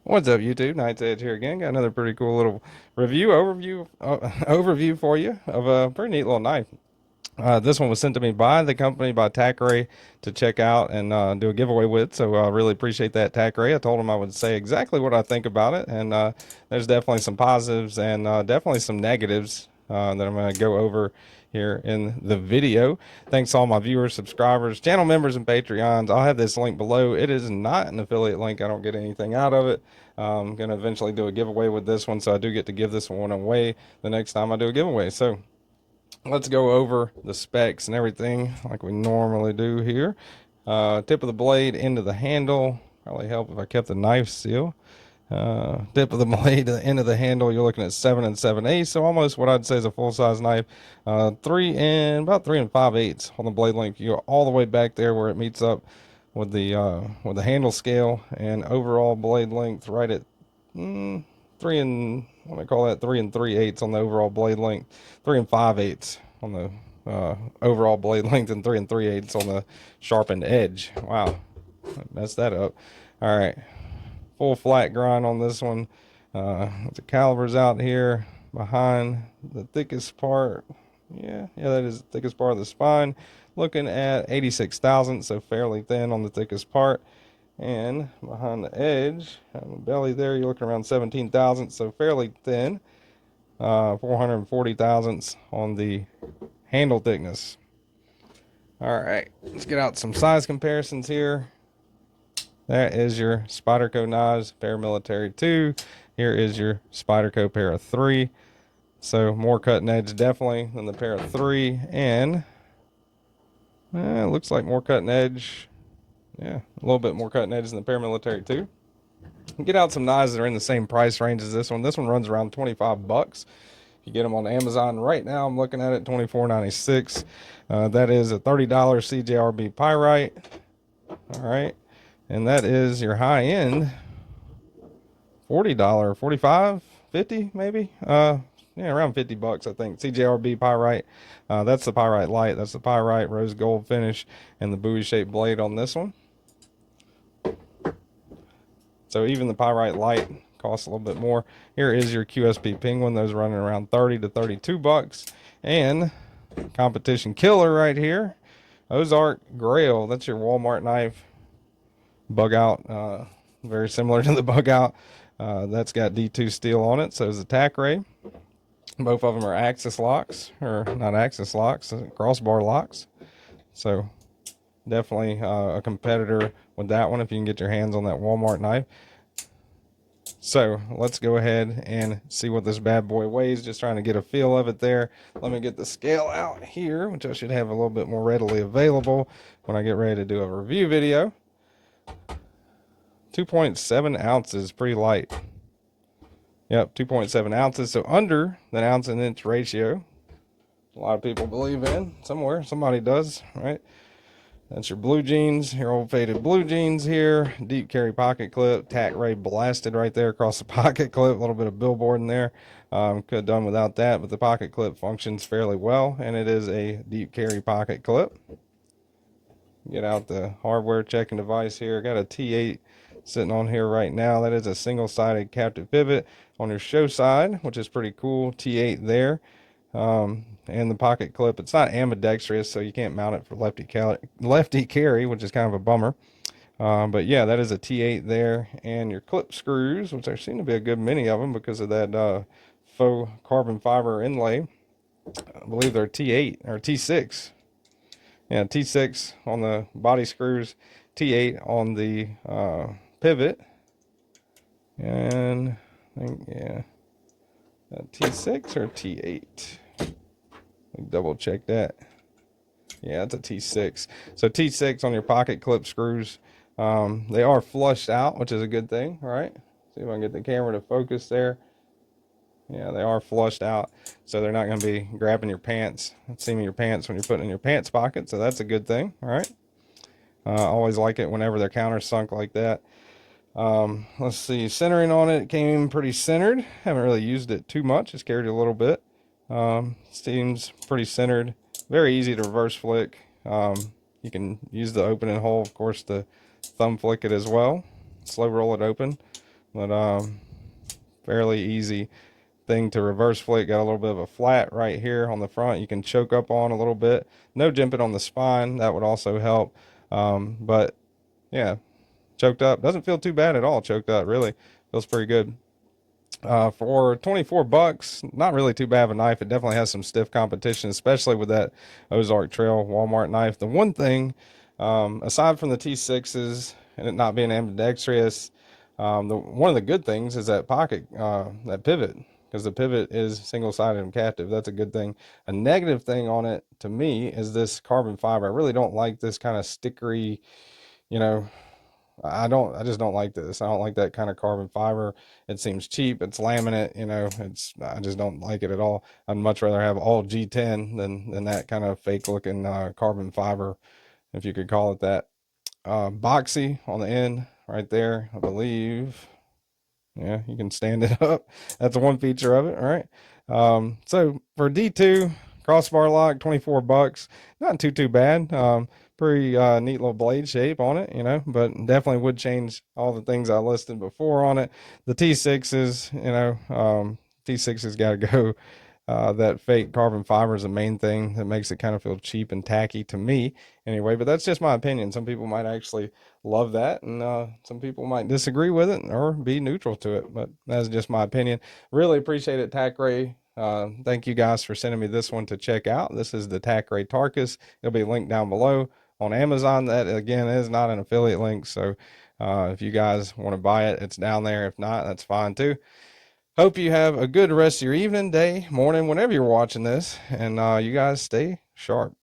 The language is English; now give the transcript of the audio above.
What's up, YouTube? Knight's Edge here again. Got another pretty cool little overview for you of a pretty neat little knife. This one was sent to me by the company, by Tacray, to check out and do a giveaway with. So I really appreciate that, Tacray. I told them I would say exactly what I think about it, and there's definitely some positives and definitely some negatives that I'm going to go over here in the video. Thanks to all my viewers, subscribers, channel members, and Patreons. I'll have this link below. It is not an affiliate link. I don't get anything out of it. I'm going to eventually do a giveaway with this one, so I do get to give this one away the next time I do a giveaway. So let's go over the specs and everything like we normally do here. Tip of the blade into the handle. Probably help if I kept the knife seal. Tip of the blade to the end of the handle, you're looking at 7 7/8, so almost what I'd say is a full-size knife. About 3 5/8 on the blade length. You're all the way back there where it meets up with the handle scale, and overall blade length right at 3 3 3/8 on the overall blade length, 3 5/8 on the overall blade length, and 3 3/8 on the sharpened edge. Wow, I messed that up. All right, full flat grind on this one. The calibers out here behind the thickest part. Yeah, that is the thickest part of the spine. Looking at 86 thousandths, so fairly thin on the thickest part. And behind the edge, on the belly there, you're looking around 17 thousandths, so fairly thin. 440 thousandths on the handle thickness. All right, let's get out some size comparisons here. That is your Spyderco Knives Paramilitary 2. Here is your Spyderco Para 3. So more cutting edge definitely than the Para 3, and it looks like more cutting edge. Yeah, a little bit more cutting edge than the Paramilitary 2. Get out some knives that are in the same price range as this one. This one runs around 25 bucks. If you get them on Amazon right now, I'm looking at it, $24.96. That is a $30 CJRB pyrite. All right, and that is your high end $40, 45, 50 maybe. Yeah, around 50 bucks, I think. CJRB pyrite. That's the pyrite light. That's the pyrite rose gold finish and the buoy shaped blade on this one. So even the pyrite light costs a little bit more. Here is your QSP penguin. Those running around 30 to 32 bucks. And competition killer right here, Ozark Grail. That's your Walmart knife. Bug out. Very similar to the bug out. That's got D2 steel on it. So is the Tacray. Both of them are axis locks, or not axis locks, crossbar locks. So definitely a competitor with that one if you can get your hands on that Walmart knife. So let's go ahead and see what this bad boy weighs, just trying to get a feel of it there. Let me get the scale out here, which I should have a little bit more readily available when I get ready to do a review video. 2.7 ounces, pretty light. Yep, 2.7 ounces, so under that ounce and inch ratio. A lot of people believe in somewhere. Somebody does, right? That's your blue jeans, your old faded blue jeans here. Deep carry pocket clip. Tacray blasted right there across the pocket clip. A little bit of billboard in there. Could have done without that, but the pocket clip functions fairly well, and it is a deep carry pocket clip. Get out the hardware checking device here. Got a T8 sitting on here right now. That is a single-sided captive pivot on your show side, which is pretty cool. T8 there. And the pocket clip, it's not ambidextrous, so you can't mount it for lefty carry, which is kind of a bummer. But yeah, that is a T8 there. And your clip screws, which there seem to be a good many of them because of that faux carbon fiber inlay. I believe they're T8 or T6. Yeah, T6 on the body screws, T8 on the pivot. And I think, yeah, T6 or T8. Double check that. Yeah, it's a T6. So T6 on your pocket clip screws. They are flushed out, which is a good thing, right? See if I can get the camera to focus there. Yeah, they are flushed out, so they're not going to be grabbing your pants, seaming your pants when you're putting in your pants pocket, so that's a good thing, all right? Always like it whenever they're countersunk like that. Let's see, centering on it came pretty centered. Haven't really used it too much, just carried it a little bit. Seems pretty centered, very easy to reverse flick. You can use the opening hole, of course, to thumb flick it as well, slow roll it open. but fairly easy thing to reverse flick. Got a little bit of a flat right here on the front you can choke up on a little bit. No jimping on the spine, that would also help. But yeah, choked up doesn't feel too bad at all. Choked up really feels pretty good. For 24 bucks, not really too bad of a knife. It definitely has some stiff competition, especially with that Ozark Trail Walmart knife. The one thing, aside from the T6s and it not being ambidextrous, one of the good things is that pocket, that pivot, because the pivot is single-sided and captive. That's a good thing. A negative thing on it, to me, is this carbon fiber. I really don't like this kind of stickery, you know, I just don't like this. I don't like that kind of carbon fiber. It seems cheap. It's laminate, I just don't like it at all. I'd much rather have all G10 than that kind of fake looking carbon fiber, if you could call it that. Boxy on the end right there, I believe. Yeah, you can stand it up. That's one feature of it. All right. So for D2 crossbar lock, 24 bucks. Not too bad. Pretty neat little blade shape on it, but definitely would change all the things I listed before on it. The T6s, T6s got to go. That fake carbon fiber is the main thing that makes it kind of feel cheap and tacky to me anyway, but that's just my opinion. Some people might actually love that, and some people might disagree with it or be neutral to it, but that's just my opinion. Really appreciate it, Tacray. Thank you guys for sending me this one to check out. This is the Tacray Tarcus. It'll be linked down below on Amazon. That again is not an affiliate link, so if you guys want to buy it, it's down there. If not, that's fine too. Hope you have a good rest of your evening, day, morning, whenever you're watching this, and you guys stay sharp.